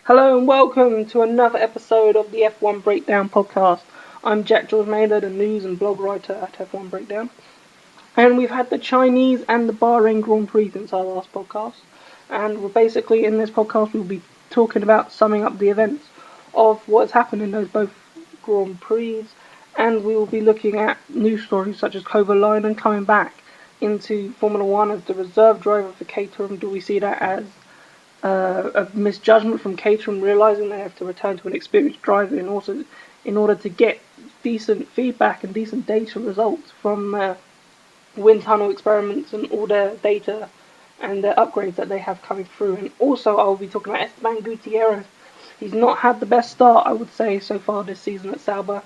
Hello and welcome to another episode of the F1 Breakdown podcast. I'm Jack George Maynard, a news and blog writer at F1 Breakdown. And we've had the Chinese and the Bahrain Grand Prix since our last podcast. And we're basically, in this podcast, we'll be talking about summing up the events of what's happened in those both Grand Prix. And we will be looking at news stories such as Kovalainen coming back into Formula 1 as the reserve driver for Caterham. Do we see that as a misjudgment from Caterham, realising they have to return to an experienced driver in order to get decent feedback and decent data results from wind tunnel experiments and all their data and their upgrades that they have coming through. And also I'll be talking about Esteban Gutierrez. He's not had the best start, I would say, so far this season at Sauber,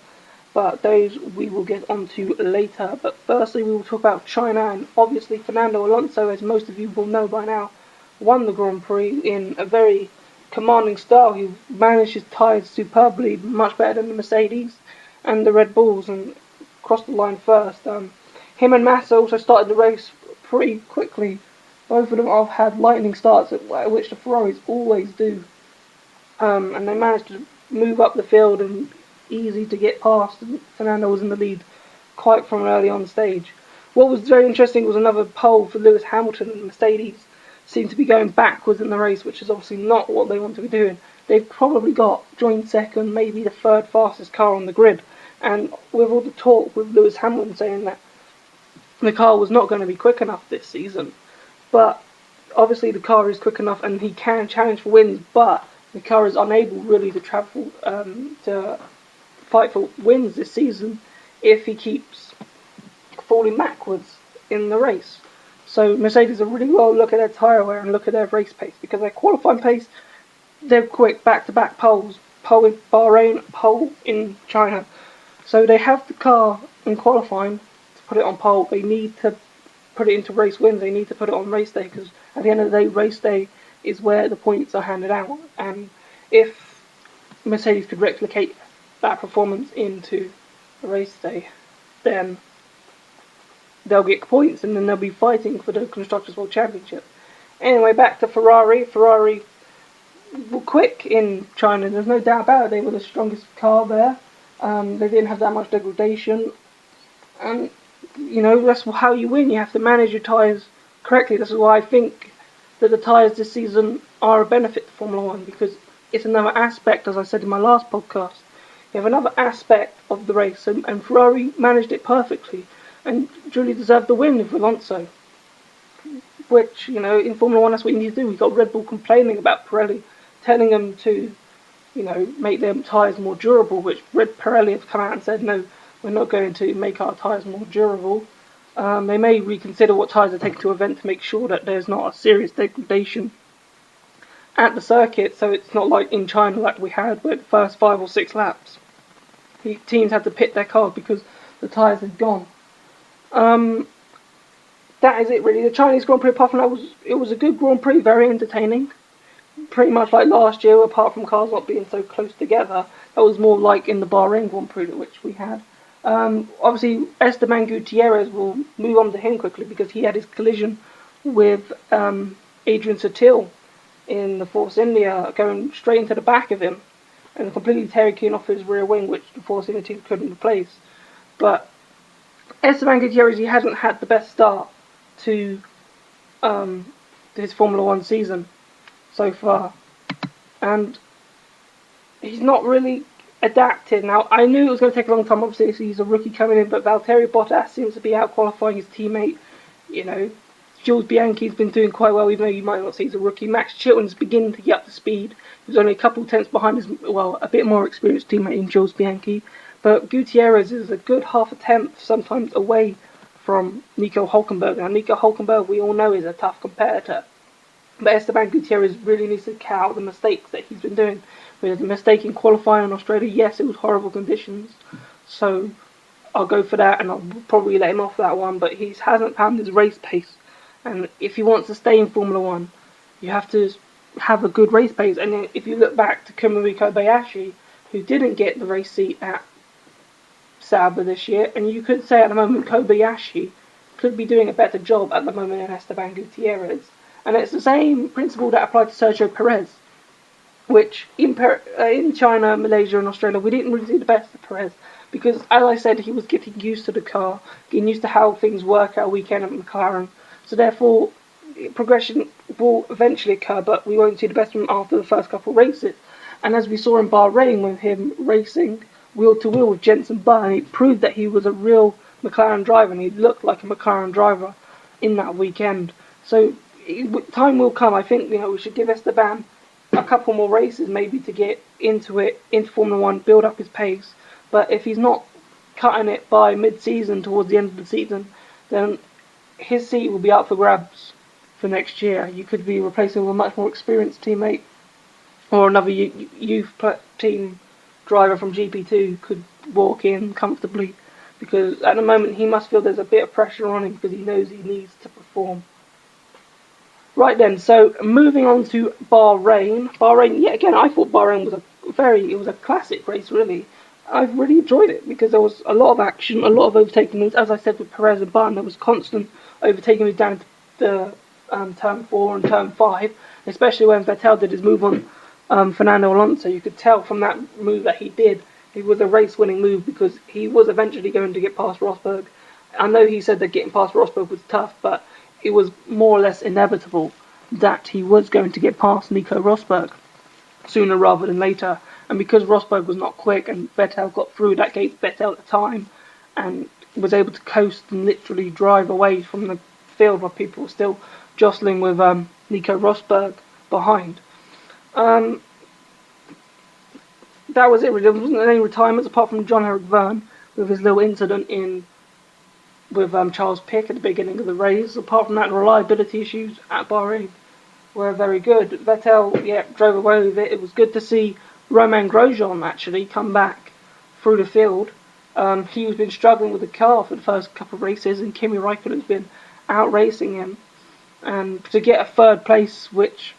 but those we will get onto later. But firstly, we will talk about China, and obviously Fernando Alonso, as most of you will know by now, won the Grand Prix in a very commanding style. He managed his tyres superbly, much better than the Mercedes and the Red Bulls, and crossed the line first. Him and Massa also started the race pretty quickly. Both of them have had lightning starts, which the Ferraris always do. And they managed to move up the field and easy to get past. And Fernando was in the lead quite from early on stage. What was very interesting was another pole for Lewis Hamilton and Mercedes. Seem to be going backwards in the race, which is obviously not what they want to be doing. They've probably got joint second, maybe the third fastest car on the grid. And with all the talk with Lewis Hamilton saying that the car was not going to be quick enough this season, but obviously the car is quick enough and he can challenge for wins, but the car is unable really to travel to fight for wins this season if he keeps falling backwards in the race. So Mercedes are really well look at their tyre wear and look at their race pace, because their qualifying pace, they're quick back-to-back poles, pole in Bahrain, pole in China. So they have the car in qualifying to put it on pole. They need to put it into race wins. They need to put it on race day, because at the end of the day, race day is where the points are handed out. And if Mercedes could replicate that performance into a race day, then they'll get points, and then they'll be fighting for the Constructors' World Championship. Anyway, back to Ferrari. Ferrari were quick in China, there's no doubt about it. They were the strongest car there. They didn't have that much degradation. And, you know, that's how you win. You have to manage your tyres correctly. This is why I think that the tyres this season are a benefit to Formula 1, because it's another aspect, as I said in my last podcast. You have another aspect of the race, and Ferrari managed it perfectly. And Julie deserved the win with Alonso, which, you know, in Formula 1 that's what you need to do. We got Red Bull complaining about Pirelli, telling them to, you know, make their tyres more durable, which Pirelli have come out and said, no, we're not going to make our tyres more durable. They may reconsider what tyres they take to event to make sure that there's not a serious degradation at the circuit, so it's not like in China like we had, where the first 5 or 6 laps, the teams had to pit their cars because the tyres had gone. That is it really. The Chinese Grand Prix, apart from that, it was a good Grand Prix, very entertaining. Pretty much like last year, apart from cars not being so close together. That was more like in the Bahrain Grand Prix, which we had. Obviously, Esteban Gutierrez, will move on to him quickly because he had his collision with Adrian Sutil in the Force India, going straight into the back of him and completely tearing off his rear wing, which the Force India team couldn't replace. But Esteban Gutierrez, he hasn't had the best start to his Formula 1 season so far, and he's not really adapted. Now, I knew it was going to take a long time. Obviously, he's a rookie coming in, but Valtteri Bottas seems to be out qualifying his teammate. You know, Jules Bianchi's been doing quite well, even though you might not say he's a rookie. Max Chilton's beginning to get up to speed. He's only a couple tenths behind his, well, a bit more experienced teammate in Jules Bianchi. But Gutierrez is a good half a tenth, sometimes away from Nico Hülkenberg. Now, Nico Hülkenberg, we all know, is a tough competitor. But Esteban Gutierrez really needs to cut out the mistakes that he's been doing. With the mistake in qualifying in Australia, yes, it was horrible conditions. So I'll go for that, and I'll probably let him off that one. But he hasn't found his race pace. And if he wants to stay in Formula 1, you have to have a good race pace. And if you look back to Kumari Kobayashi, who didn't get the race seat at Sauber this year, and you could say at the moment Kobayashi could be doing a better job at the moment than Esteban Gutierrez. And it's the same principle that applied to Sergio Perez, which in China, Malaysia and Australia, we didn't really see the best of Perez, because, as I said, he was getting used to the car, getting used to how things work at a weekend at McLaren. So therefore, progression will eventually occur, but we won't see the best of him after the first couple of races. And as we saw in Bahrain with him racing wheel-to-wheel with Jenson Button, it proved that he was a real McLaren driver, and he looked like a McLaren driver in that weekend. So time will come. I think we should give Esteban a couple more races maybe to get into Formula One, build up his pace. But if he's not cutting it by mid-season, towards the end of the season, then his seat will be up for grabs for next year. You could be replacing with a much more experienced teammate, or another youth team driver from GP2 could walk in comfortably, because at the moment he must feel there's a bit of pressure on him because he knows he needs to perform. Right then, so moving on to Bahrain. Bahrain, again, I thought Bahrain was a classic race, really. I've really enjoyed it because there was a lot of action, a lot of overtaking. As I said with Perez and Button, there was constant overtaking down to turn 4 and turn 5, especially when Vettel did his move on Fernando Alonso. You could tell from that move that he did, it was a race-winning move because he was eventually going to get past Rosberg. I know he said that getting past Rosberg was tough, but it was more or less inevitable that he was going to get past Nico Rosberg sooner rather than later. And because Rosberg was not quick and Vettel got through, that gave Vettel at the time and was able to coast and literally drive away from the field where people were still jostling with Nico Rosberg behind. That was it really. There wasn't any retirements apart from John-Eric Verne with his little incident with Charles Pic at the beginning of the race. Apart from that, the reliability issues at Bahrain were very good. Vettel, drove away with it. It was good to see Romain Grosjean actually come back through the field. He's been struggling with the car for the first couple of races, and Kimi Raikkonen's been out racing him. And to get a third place, which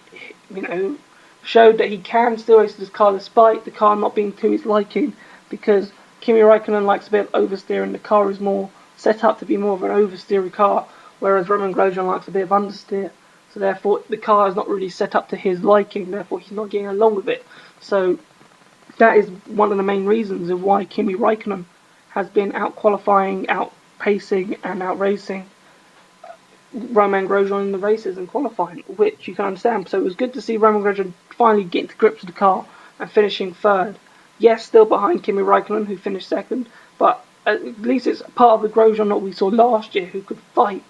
showed that he can still race this car despite the car not being to his liking, because Kimi Raikkonen likes a bit of oversteer and the car is more set up to be more of an oversteery car, whereas Romain Grosjean likes a bit of understeer. So therefore the car is not really set up to his liking, therefore he's not getting along with it. So that is one of the main reasons of why Kimi Raikkonen has been out-qualifying, out-pacing and out-racing Romain Grosjean in the races and qualifying, which you can understand. So it was good to see Romain Grosjean finally getting to grips with the car and finishing third. Yes, still behind Kimi Raikkonen, who finished second, but at least it's part of the Grosjean that we saw last year, who could fight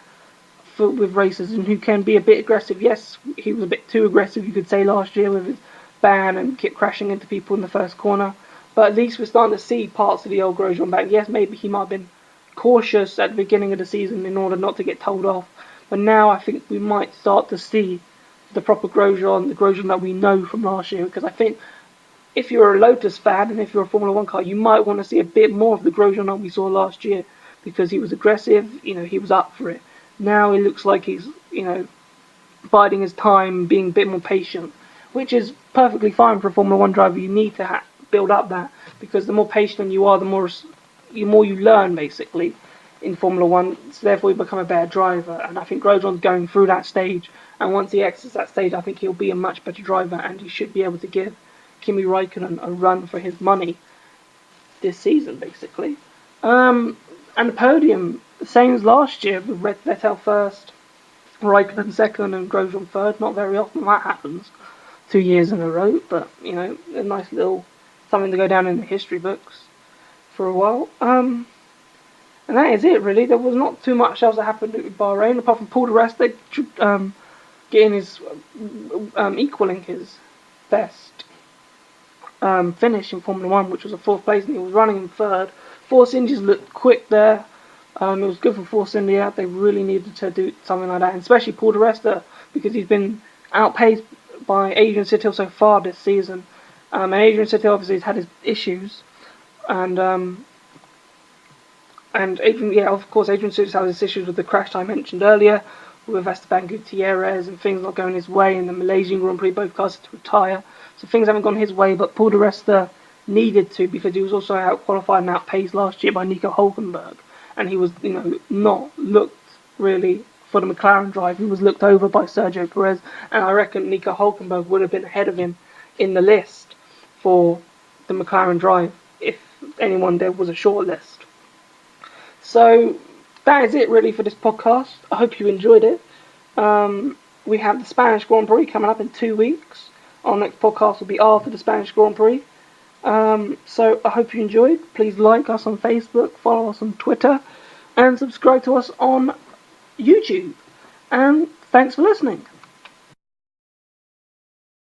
with races and who can be a bit aggressive. Yes, he was a bit too aggressive, you could say, last year with his ban and kept crashing into people in the first corner. But at least we're starting to see parts of the old Grosjean back. Yes, maybe he might have been cautious at the beginning of the season in order not to get told off. But now I think we might start to see the proper Grosjean, the Grosjean that we know from last year. Because I think if you're a Lotus fan and if you're a Formula 1 car, you might want to see a bit more of the Grosjean that we saw last year. Because he was aggressive, he was up for it. Now it looks like he's, biding his time, being a bit more patient. Which is perfectly fine for a Formula 1 driver. You need to build up that. Because the more patient you are, the more you learn, basically, in Formula 1, so therefore you become a better driver, and I think Grosjean's going through that stage, and once he exits that stage I think he'll be a much better driver, and he should be able to give Kimi Raikkonen a run for his money this season, basically. And the podium, the same as last year, with Vettel first, Raikkonen second, and Grosjean third. Not very often that happens 2 years in a row, but, a nice little something to go down in the history books for a while. And that is it, really. There was not too much else that happened with Bahrain, apart from Paul di Resta getting his equaling his best finish in Formula 1, which was a 4th place, and he was running in 3rd. Force India's looked quick there. It was good for Force India. They really needed to do something like that, and especially Paul di Resta, because he's been outpaced by Adrian Sutil so far this season. And Adrian Sutil obviously has had his issues, and Adrian, of course, Adrian Sutil has his issues with the crash I mentioned earlier, with Esteban Gutierrez and things not going his way in the Malaysian Grand Prix. Both cars had to retire, so things haven't gone his way. But Paul di Resta needed to, because he was also out-qualified and outpaced last year by Nico Hülkenberg, and he was, not looked really, for the McLaren drive. He was looked over by Sergio Perez, and I reckon Nico Hulkenberg would have been ahead of him in the list for the McLaren drive if anyone there was a short list. So that is it really for this podcast. I hope you enjoyed it. We have the Spanish Grand Prix coming up in 2 weeks. Our next podcast will be after the Spanish Grand Prix. So I hope you enjoyed. Please like us on Facebook, follow us on Twitter, and subscribe to us on YouTube. And thanks for listening.